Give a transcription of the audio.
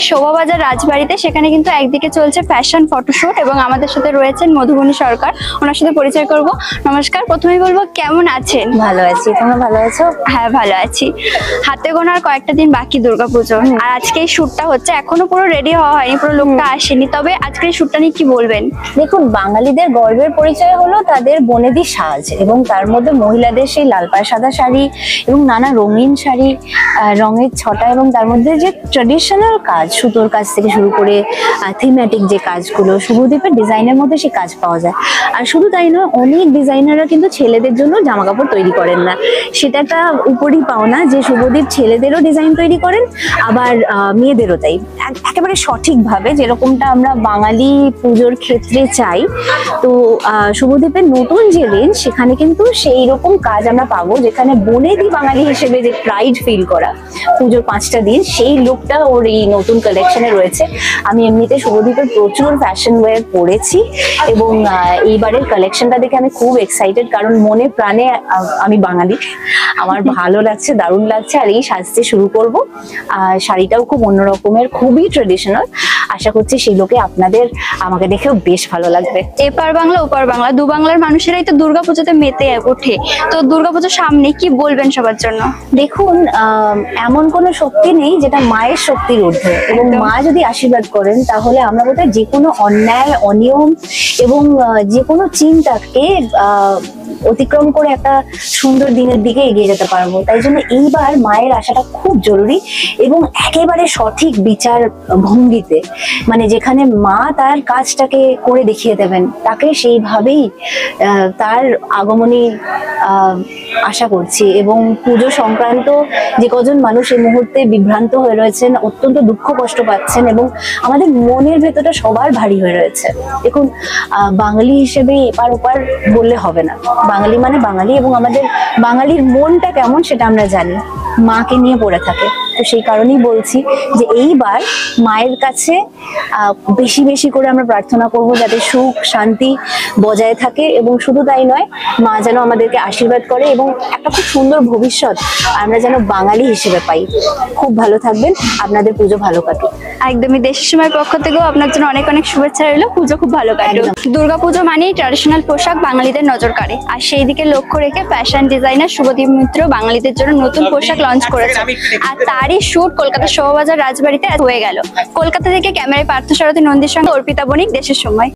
শোভাবাজার রাজবাড়িতে, সেখানে কিন্তু একদিকে চলছে ফ্যাশন ফটোশুট এবং আমাদের সাথে রয়েছেন মধুবনী সরকার, ওনার সাথে পরিচয় করব। নমস্কার, প্রথমেই বলবো কেমন আছেন? ভালো আছি, তোমরা ভালো আছো? হ্যাঁ ভালো আছি। হাতে গোনার কয়েকটা দিন বাকি দুর্গাপুজো, আর আজকে এই শুটটা হচ্ছে, এখনো পুরো রেডি হওয়া হয়নি, পুরো লোকটা আসেনি, তবে আজকে এই শুটটা নিয়ে কি বলবেন? দেখুন, বাঙালিদের গর্বের পরিচয় হলো তাদের বনেদি সাজ, এবং তার মধ্যে মহিলাদের সেই লাল পাড় সাদা শাড়ি এবং নানা রঙিন শাড়ি, রঙের ছটা, এবং তার মধ্যে যে ট্র্যাডিশনাল কাজ, সুতোর কাজ থেকে শুরু করে থিমেটিক যে কাজগুলো, শুভদীপের ডিজাইনের মধ্যে সেই কাজ পাওয়া যায়। আর শুধু তাই নয়, অনেক ডিজাইনাররা কিন্তু ছেলেদের জন্য জামা কাপড় তৈরি করেন না, সেটা একটা উপরই পাওনা যে শুভদীপ ছেলেদেরও ডিজাইন তৈরি করেন, আবার মেয়েদেরও তাই, একেবারে সঠিকভাবে যেরকমটা আমরা বাঙালি পুজোর ক্ষেত্রে চাই। তো শুভদীপের নতুন যে রেঞ্জ, সেখানে কিন্তু সেই রকম কাজ আমরা পাবো, যেখানে বনেদি বাঙালি হিসেবে যে প্রাইড ফিল করা পুজোর 5টা দিন, সেই লুকটা ওর এই নতুন কালেকশনে রয়েছে। আমি এমনিতে শুভদীপের প্রচুর ফ্যাশন ওয়্যার পরেছি, এবং এইবারের কালেকশনটা দেখে আমি খুব এক্সাইটেড, কারণ মনে প্রাণে আমি বাঙালি, আমার ভালো লাগছে, দারুণ লাগছে। আর এই সাজতে শুরু করব, শাড়িটাও খুব অন্যরকমের, খুবই ট্রেডিশনাল। আশা করছি সেই লোকে আপনাদের আমাকে দেখেও বেশ ভালো লাগবে। এপার বাংলা ওপার বাংলা, দু বাংলার মানুষেরাই তো দুর্গাপুজোতে মেতে ওঠে, তো দুর্গাপুজোর সামনে কি বলবেন সবার জন্য? দেখুন, এমন কোনো শক্তি নেই যেটা মায়ের শক্তির ঊর্ধ্বে, এবং মা যদি আশীর্বাদ করেন, তাহলে আমরা বোধহয় যে কোনো অন্যায়, অনিয়ম এবং যে কোনো চিন্তাকে অতিক্রম করে একটা সুন্দর দিনের দিকে এগিয়ে যেতে পারবো। তাই জন্য এইবার মায়ের আশাটা খুব জরুরি, এবং একেবারে সঠিক বিচার ভঙ্গিতে, মানে যেখানে মা তার কাজটাকে করে দেখিয়ে দেবেন, তাকে সেইভাবেই তার আগমনী আশা করছি। এবং পুজো সংক্রান্ত যে কজন মানুষ এই মুহূর্তে বিভ্রান্ত হয়ে রয়েছেন, অত্যন্ত দুঃখ কষ্ট পাচ্ছেন, এবং আমাদের মনের ভেতরটা সবার ভারী হয়ে রয়েছে। দেখুন, বাঙালি হিসেবে এপার ওপার বললে হবে না, বাঙালি মানে বাঙালি, এবং আমাদের বাঙালির মনটা কেমন সেটা আমরা জানি, মাকে নিয়ে পড়ে থাকে। তো সেই কারণেই বলছি যে এইবার মায়ের কাছে বেশি বেশি করে আমরা প্রার্থনা করব, যাতে সুখ শান্তি বজায় থাকে, এবং শুধু তাই নয়, মা যেন আমাদেরকে আশীর্বাদ করে, এবং একটা খুব সুন্দর ভবিষ্যৎ আমরা যেন বাঙালি হিসেবে পাই। খুব ভালো থাকবেন, আপনাদের পুজো ভালো কাটুক। একদমই, দেশের সময়ের পক্ষ থেকেও আপনার জন্য অনেক অনেক শুভেচ্ছা রইল, পুজো খুব ভালো কাটুক। দুর্গাপুজো মানেই ট্র্যাডিশনাল পোশাক বাঙালিদের নজর কাড়ে, আর সেই দিকে লক্ষ্য রেখে ফ্যাশন ডিজাইনার শুভদীপ মিত্র বাঙালিদের জন্য নতুন পোশাক লঞ্চ করেছে, আর তারই শুট কলকাতা শোভাবাজার রাজবাড়িতে হয়ে গেল। কলকাতা থেকে ক্যামেরায় পার্থ সারথী নন্দীর সঙ্গে অর্পিতা বণিক, দেশের সময়।